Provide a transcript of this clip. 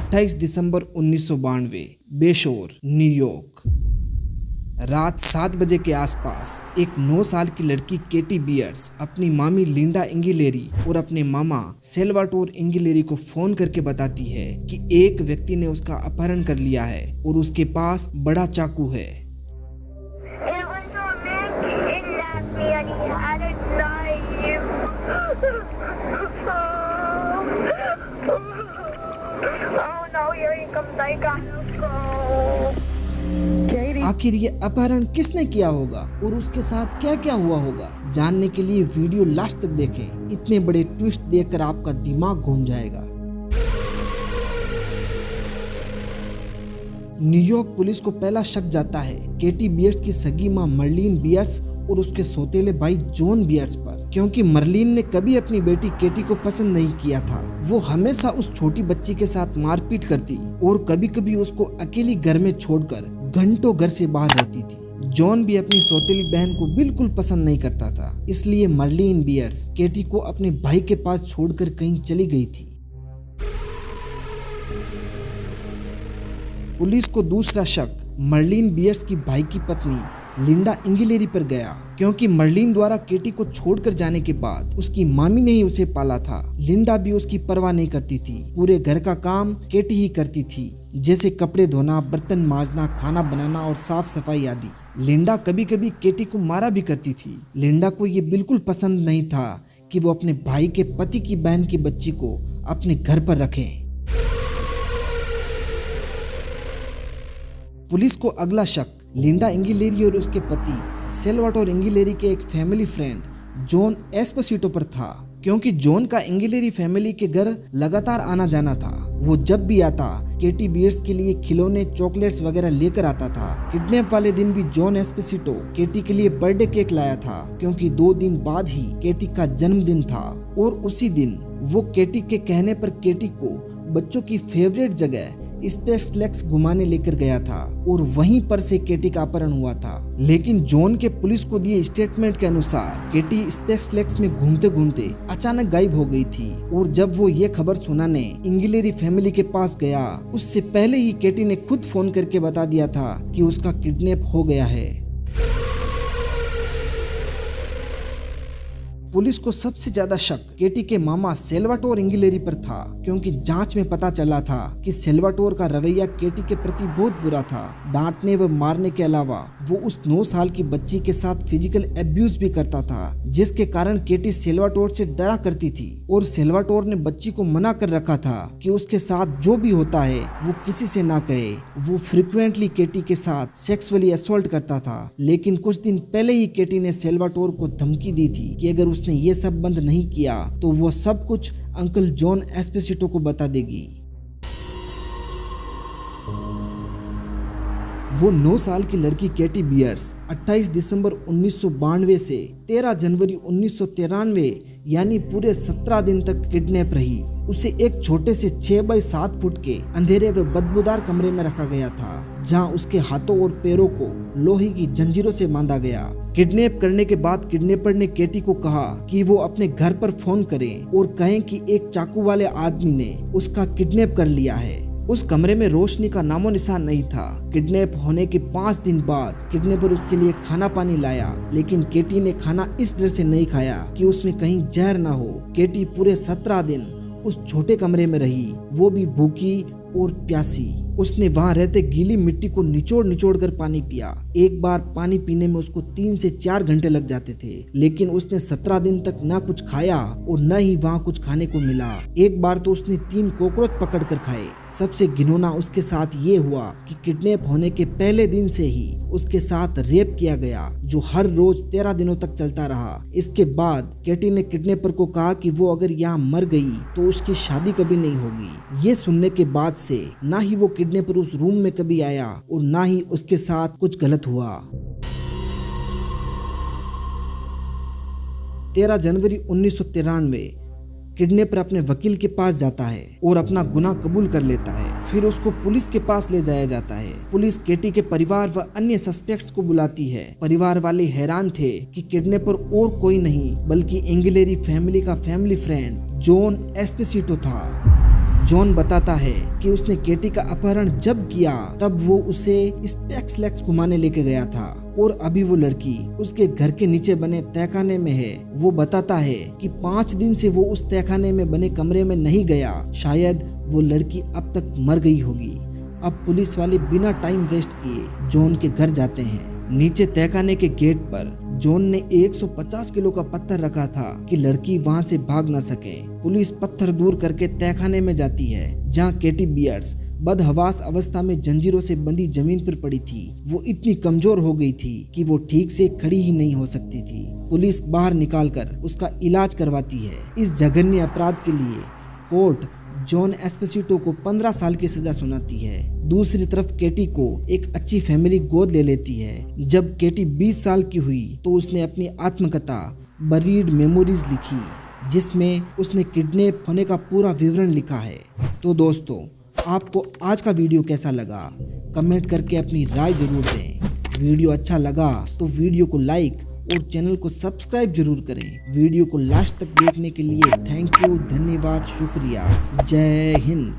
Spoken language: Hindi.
28 दिसंबर 1992 बेशोर न्यूयॉर्क। रात 7 बजे के आसपास एक 9 साल की लड़की केटी बियर्स अपनी मामी लिंडा इंगिलेरी और अपने मामा सेल्वाटोर इंगिलेरी को फोन करके बताती है कि एक व्यक्ति ने उसका अपहरण कर लिया है और उसके पास बड़ा चाकू है। आखिर ये अपहरण किसने किया होगा और उसके साथ क्या क्या हुआ होगा, जानने के लिए वीडियो लास्ट तक देखें। इतने बड़े ट्विस्ट देखकर आपका दिमाग घूम जाएगा। न्यूयॉर्क पुलिस को पहला शक जाता है केटी बियर्स की सगी मां मर्लिन बियर्स और उसके सौतेले भाई जॉन बियर्स पर, क्योंकि मर्लिन ने कभी अपनी बेटी केटी को पसंद नहीं किया था। वो हमेशा उस छोटी बच्ची के साथ मारपीट करती और कभी कभी उसको अकेली घर में छोड़कर घंटों घर से बाहर रहती थी। जॉन भी अपनी सौतेली बहन को बिल्कुल पसंद नहीं करता था, इसलिए मर्लिन बियर्स केटी को अपने भाई के पास छोड़कर कहीं चली गई थी। पुलिस को दूसरा शक मर्लिन बियर्स की भाई की पत्नी लिंडा इंगिलेरी पर गया, क्योंकि मर्लिन द्वारा केटी को छोड़कर जाने के बाद उसकी मामी ने ही उसे पाला था। लिंडा भी उसकी परवाह नहीं करती थी। पूरे घर का काम केटी ही करती थी, जैसे कपड़े धोना, बर्तन मांजना, खाना बनाना और साफ सफाई आदि। लिंडा कभी कभी केटी को मारा भी करती थी। लिंडा को ये बिल्कुल पसंद नहीं था कि वो अपने भाई के पति की बहन की बच्ची को अपने घर पर रखें। पुलिस को अगला शक लिंडा इंगिलेरी और उसके पति सेल्वाटोर इंगिलेरी के एक फैमिली फ्रेंड जॉन एस्पोसिटो पर था, क्योंकि जॉन का इंगिलेरी फैमिली के घर लगातार आना जाना था। वो जब भी आता केटी बियर्स के लिए खिलौने, चॉकलेट्स वगैरह लेकर आता था। किडनैप वाले दिन भी जॉन एस्पोसिटो केटी के लिए बर्थडे केक लाया था, क्योंकि 2 दिन बाद ही केटी का जन्मदिन था और उसी दिन वो केटी के कहने पर केटी को बच्चों की फेवरेट जगह स्पेस फ्लेक्स घुमाने लेकर गया था और वहीं पर से केटी का अपहरण हुआ था। लेकिन जॉन के पुलिस को दिए स्टेटमेंट के अनुसार केटी स्पेस फ्लेक्स में घूमते घूमते अचानक गायब हो गई थी और जब वो ये खबर सुनाने इंगिलेरी फैमिली के पास गया, उससे पहले ही केटी ने खुद फोन करके बता दिया था कि उसका किडनैप हो गया है। पुलिस को सबसे ज्यादा शक केटी के मामा सेल्वाटोर इंगिलेरी पर था, क्योंकि जांच में पता चला था कि सेल्वाटोर का रवैया केटी के प्रति बहुत बुरा था। डांटने व मारने के अलावा वो उस 9 साल की बच्ची के साथ फिजिकल एब्यूज भी करता था, जिसके कारण केटी सेल्वाटोर से डरा करती थी और सेल्वाटोर ने बच्ची को मना कर रखा था कि उसके साथ जो भी होता है वो किसी से ना कहे। वो फ्रिक्वेंटली केटी के साथ सेक्सुअली असॉल्ट करता था, लेकिन कुछ दिन पहले ही केटी ने सेल्वाटोर को धमकी दी थी कि अगर उसने ये सब बंद नहीं किया तो वो सब कुछ अंकल जॉन एस्पोसिटो को बता देगी। वो 9 साल की लड़की केटी बियर्स 28 दिसंबर 1992 से 13 जनवरी 1993 यानी पूरे 17 दिन तक किडनैप रही। उसे एक छोटे से 6 बाई 7 फुट के अंधेरे व बदबूदार कमरे में रखा गया था, जहां उसके हाथों और पैरों को लोहे की जंजीरों से बांधा गया। किडनैप करने के बाद किडनैपर ने केटी को कहा कि वो अपने घर पर फोन करें और कहें कि एक चाकू वाले आदमी ने उसका किडनैप कर लिया है। उस कमरे में रोशनी का नामो निशान नहीं था। किडनैप होने के 5 दिन बाद किडनैपर उसके लिए खाना पानी लाया, लेकिन केटी ने खाना इस डर से नहीं खाया कि उसमें कहीं जहर ना हो। केटी पूरे 17 दिन उस छोटे कमरे में रही, वो भी भूखी और प्यासी। उसने वहां रहते गीली मिट्टी को निचोड़ निचोड़ कर पानी पिया। एक बार पानी पीने में उसको 3 से 4 घंटे लग जाते थे, लेकिन उसने 17 दिन तक ना कुछ खाया और न ही वहां कुछ खाने को मिला। एक बार तो उसने 3 कॉकरोच पकड़ कर खाए। सबसे घिनौना उसके साथ ये हुआ कि किडनैप होने के पहले दिन से ही उसके साथ रेप किया गया, जो हर रोज 13 दिनों तक चलता रहा। इसके बाद केटी ने किडनैपर को कहा कि वो अगर यहाँ मर गई तो उसकी शादी कभी नहीं होगी। ये सुनने के बाद से ना ही वो किडनैपर उस रूम में कभी आया और ना ही उसके साथ कुछ गलत हुआ। 13 जनवरी 1993 किडनैपर अपने वकील के पास जाता है और अपना गुनाह कबूल कर लेता है। फिर उसको पुलिस के पास ले जाया जाता है। पुलिस केटी के परिवार व अन्य सस्पेक्ट्स को बुलाती है। परिवार वाले हैरान थे कि किडनैपर और कोई नहीं बल्कि इंगिलेरी फैमिली का फैमिली फ्रेंड जॉन एस्पोसिटो था। जॉन बताता है कि उसने केटी का अपहरण जब किया तब वो उसे स्पेक्स लेक्स घुमाने लेके गया था और अभी वो लड़की उसके घर के नीचे बने तहखाने में है। वो बताता है कि 5 दिन से वो उस तहखाने में बने कमरे में नहीं गया, शायद वो लड़की अब तक मर गई होगी। अब पुलिस वाले बिना टाइम वेस्ट किए जॉन के घर जाते हैं। नीचे तहखाने के गेट पर जॉन ने 150 किलो का पत्थर रखा था कि लड़की वहां से भाग न सके। पुलिस पत्थर दूर करके तहखाने में जाती है जहां केटी बियर्स बदहवास अवस्था में जंजीरों से बंधी जमीन पर पड़ी थी। वो इतनी कमजोर हो गई थी कि वो ठीक से खड़ी ही नहीं हो सकती थी। पुलिस बाहर निकालकर उसका इलाज करवाती है। इस जघन्य अपराध के लिए कोर्ट जॉन एस्पोसितो को 15 साल की सजा सुनाती है। दूसरी तरफ केटी को एक अच्छी फैमिली गोद ले लेती है। जब केटी 20 साल की हुई तो उसने अपनी आत्मकथा बरीड मेमोरीज लिखी, जिसमें उसने किडनैप होने का पूरा विवरण लिखा है। तो दोस्तों, आपको आज का वीडियो कैसा लगा कमेंट करके अपनी राय जरूर दें। वीडियो अच्छा लगा तो वीडियो को लाइक और चैनल को सब्सक्राइब जरूर करें। वीडियो को लास्ट तक देखने के लिए थैंक यू, धन्यवाद, शुक्रिया। जय हिंद।